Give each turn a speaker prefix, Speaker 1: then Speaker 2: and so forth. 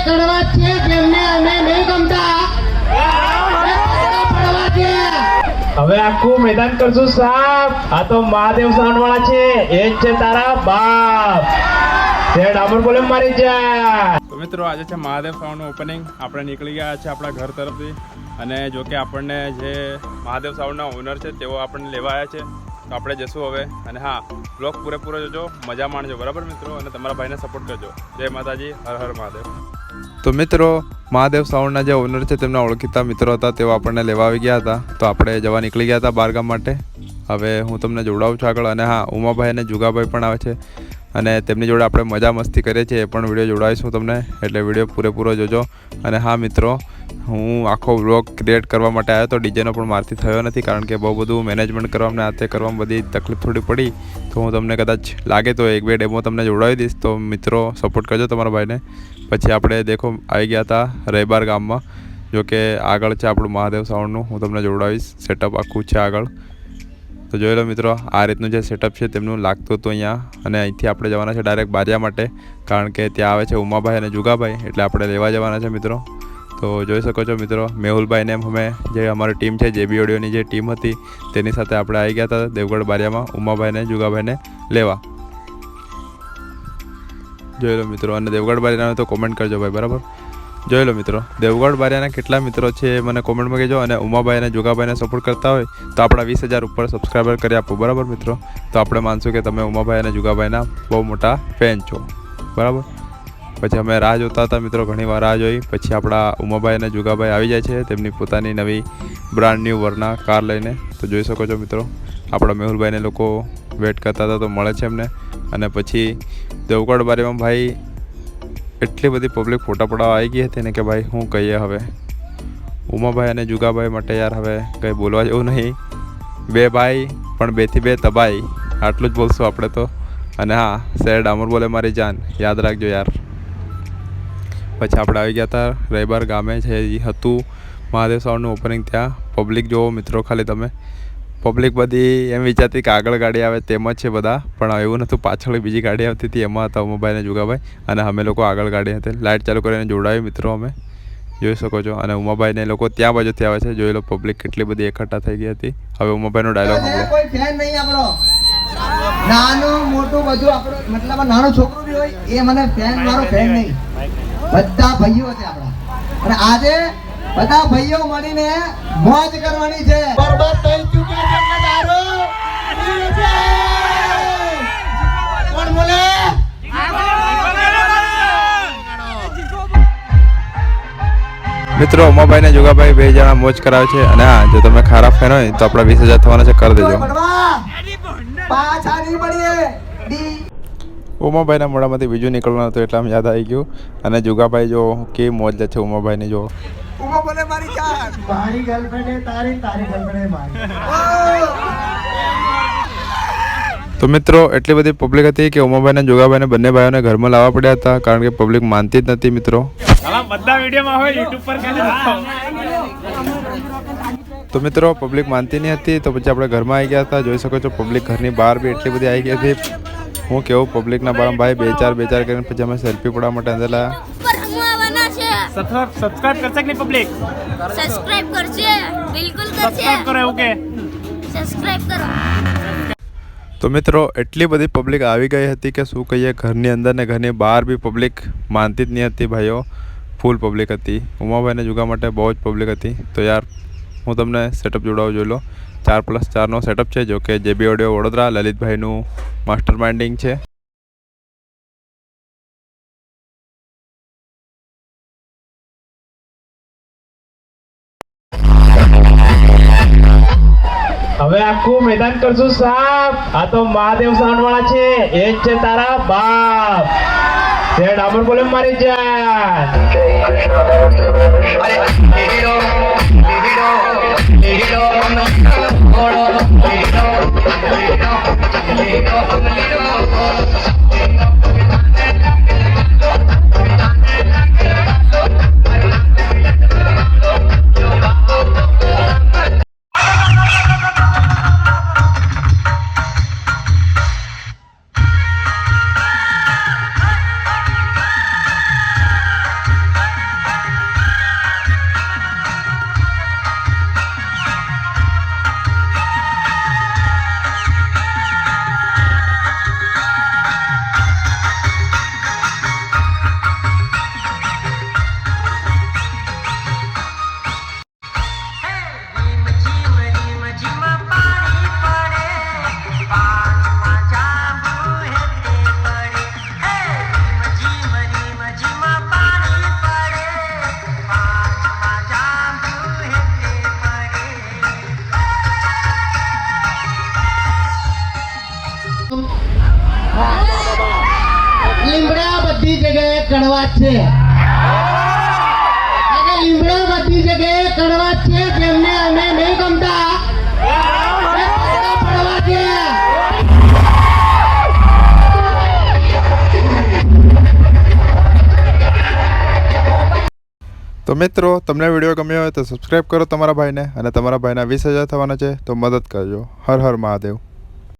Speaker 1: કડવા છે જેમને અમે નહીં ગમતા
Speaker 2: હવે આખું મેદાન કરશું સાફ. આ તો મહાદેવ સાઉન્ડ વાળા છે, એ જ છે તારા બાપ. તે ડામર બોલે મારી જાય.
Speaker 3: તો મિત્રો આજે છે મહાદેવ સાઉન્ડનું ઓપનિંગ. આપણે નીકળી ગયા છે આપણા ઘર તરફથી, અને જો કે આપણને જે મહાદેવ સાઉન્ડના ઓનર છે તેઓ આપણને લેવા આવ્યા છે, તો આપણે જશું હવે. અને હા, બ્લોગ પૂરેપૂરો જોજો, મજા માણજો બરાબર મિત્રો, અને તમારા ભાઈને સપોર્ટ કરજો. જય માતાજી, હર હર મહાદેવ. તો મિત્રો, મહાદેવ સાઉન્ડના જે ઓનર છે તેમના ઓળખીતા મિત્રો હતા, તેઓ આપણને લેવા આવી ગયા હતા. તો આપણે જવા નીકળી ગયા હતા બારગામ માટે. હવે હું તમને જોડાવું છું આગળ. અને હા, ઉમાભાઈ અને જુગાભાઈ પણ આવે છે, અને તેમની જોડે આપણે મજા મસ્તી કરીએ છીએ, એ પણ વિડીયો જોડાવીશું તમને, એટલે વિડીયો પૂરેપૂરો જોજો. અને હા મિત્રો, હું આખો વ્લોગ ક્રિએટ કરવા માટે આવ્યો તો ડીજેનો પણ મારથી થયો નથી, કારણ કે બહુ બધું મેનેજમેન્ટ કરવામાં આ તે કરવામાં બધી તકલીફ થોડી પડી. તો હું તમને કદાચ લાગે તો એક બે ડેમો તમને જોડાવી દઈશ. તો મિત્રો સપોર્ટ કરજો તમારા ભાઈને. પછી આપણે દેખો આવી ગયા હતા રૈબાર ગામમાં. જો કે આગળ છે આપણું મહાદેવ સાઉન્ડનું, હું તમને જોડાવીશ. સેટઅપ આખું છે આગળ, તો જોઈ લો મિત્રો. આ રીતનું જે સેટઅપ છે તેમનું લાગતું હતું અહીંયા. અને અહીંથી આપણે જવાના છે ડાયરેક્ટ બારિયા માટે, કારણ કે ત્યાં આવે છે ઉમાભાઈ અને જુગાભાઈ, એટલે આપણે લેવા જવાના છે મિત્રો. તો જોઈ શકો છો મિત્રો, મેહુલભાઈને અમે જે અમારી ટીમ છે, જેબી ઓડિયોની જે ટીમ હતી, તેની સાથે આપણે આવી ગયા હતા દેવગઢ બારિયામાં ઉમાભાઈને જુગાભાઈને લેવા. જોઈ લો મિત્રો. અને દેવગઢ બારિયાને તો કોમેન્ટ કરજો ભાઈ બરાબર. જોઈ લો મિત્રો, દેવગઢ બારિયાના કેટલા મિત્રો છે મને કોમેન્ટમાં કહેજો. અને ઉમાભાઈ અને જુગાભાઈને સપોર્ટ કરતા હોય તો આપણા 20,000 ઉપર સબસ્ક્રાઈબર કરી આપો બરાબર મિત્રો. તો આપણે માનશું કે તમે ઉમાભાઈ અને જુગાભાઈના બહુ મોટા ફેન છો બરાબર. પછી અમે રાહ જોતા હતા મિત્રો, ઘણી વાર રાહ જોઈ. પછી આપણા ઉમાભાઈ અને જુગાભાઈ આવી જાય છે તેમની પોતાની નવી બ્રાન્ડ ન્યૂ વરના કાર લઈને. તો જોઈ શકો છો મિત્રો, આપણા મેહુલભાઈને લોકો વેટ કરતા હતા, તો મળે છે એમને. અને પછી દેવગઢ બારિયામાં ભાઈ એટલી બધી પબ્લિક ફોટા પડાવવા આવી ગઈ હતી ને કે ભાઈ શું કહીએ હવે. ઉમાભાઈ અને જુગાભાઈ માટે યાર હવે કંઈ બોલવા જેવું નહીં. બે ભાઈ પણ બેથી બે તબાઈ, આટલું જ બોલશું આપણે તો. અને હા, શેર ડામર બોલે મારી જાન, યાદ રાખજો યાર. પછી આપણે આવી ગયા હતા રૈબાર ગામે છે હતું મહાદેવ સાઉન્ડનું ઓપનિંગ. ત્યાં પબ્લિક જોવો મિત્રો, ખાલી તમે. પબ્લિક બધી એમ વિચારતી કે આગળ ગાડી આવે તેમ જ છે બધા, પણ એવું નહોતું. પાછળ બીજી ગાડી આવતી હતી, એમાં હતા ઉમાભાઈ અને જુગાભાઈ, અને અમે લોકો આગળ ગાડી હતી. લાઇટ ચાલુ કરીને જોડાવી મિત્રો અમે, જોઈ શકો છો. અને ઉમાભાઈને લોકો ત્યાં બાજુથી આવે છે. જોઈ લો પબ્લિક કેટલી બધી એકઠા થઈ ગઈ હતી. હવે ઉમાભાઈનો ડાયલોગ સાંભળો.
Speaker 1: કોઈ ફેન નહીં આપણો, નાનું મોટું બધું આપણો, મતલબ નાનો છોકરો બી હોય એ મને ફેન, મારો ફેન નહીં. બધા ભાઈઓ છે આપણા, અને આજે બધા ભાઈઓ મળીને મોજ કરવાની છે. બરબાદ થઈ ચૂક્યા છે એટલે દારૂ પીવું છે. કોણ બોલે?
Speaker 3: મિત્રો ઉમાભાઈ ને જુગાભાઈ બે જણા મોજ કરાવે છે. અને હા, જો તમે ખારા ફેન હોય તો આપણા 20,000 થવાના છે, કરી દેજો.
Speaker 1: પાછા નહીં પડીએ.
Speaker 3: ઉમાભાઈના મોઢામાંથી બીજું નીકળવાનું હતું એટલે આમ યાદ આવી ગયું. અને જુગાભાઈ જો કેવી મોજ લે છે ઉમાભાઈની જો.
Speaker 1: ઉમા બોલે મારી જાન, મારી ગર્લફ્રેન્ડ તારી, તારી ગર્લફ્રેન્ડ મારી.
Speaker 3: તો મિત્રો એટલી બધી પબ્લિક હતી કે ઉમાભાઈ અને જુગાભાઈને બંને ભાઈઓને ઘરમાં લાવવા પડ્યા હતા, કારણ કે પબ્લિક માનતી જ નથી મિત્રો.
Speaker 2: બધા વિડીયોમાં હોય YouTube પર.
Speaker 3: તો મિત્રો પબ્લિક માનતી નહીં હતી, તો પછી આપણે ઘરમાં આવી ગયા હતા. જોઈ શકો છો પબ્લિક ઘરની બહાર બી એટલી બધી આવી ગઈ હતી. હું કેવું પબ્લિકના બારમાં ભાઈ બે ચાર કરીને પછી અમે સેલ્ફી પડવા માટે અંદર લાવ્યા.
Speaker 2: સબસ્ક્રાઇબ કરશે કે નહીં પબ્લિક?
Speaker 4: સબસ્ક્રાઇબ કરશે, બિલકુલ કરશે.
Speaker 2: સબસ્ક્રાઇબ કરો એવું કે
Speaker 4: સબસ્ક્રાઇબ કરો.
Speaker 3: તો મિત્રો એટલી બધી પબ્લિક આવી ગઈ હતી કે શું કહીએ. ઘરની અંદર ને ઘરની બહાર બી પબ્લિક માનતી જ નહીં હતી ભાઈઓ, ફૂલ પબ્લિક હતી. ઉમાભાઈને જુગા માટે બહુ જ પબ્લિક હતી. તો યાર હું તમને સેટઅપ જોડાવું, જોઈ લો. 4+4નો સેટઅપ છે, જો કે જેબી ઓડિયો વડોદરા લલિતભાઈનું માસ્ટર માઇન્ડિંગ છે.
Speaker 2: હવે આખું મેદાન કરશું સાફ. આ તો મહાદેવ સાઉન્ડ વાળા છે, એ જ છે તારા બાપ. તે ડામર બોલે મારી જાન.
Speaker 1: કડવા જ છે અને લીમડા બધી જગ્યાએ કડવા જ છે જેમને અમે નહીં ગમતા એ કડવા છે.
Speaker 5: તો મિત્રો તમને વિડીયો ગમ્યો હોય તો સબસ્ક્રાઈબ કરો તમારા ભાઈને અને તમારા ભાઈના 20,000 થવાના છે તો મદદ કરજો. હર હર મહાદેવ.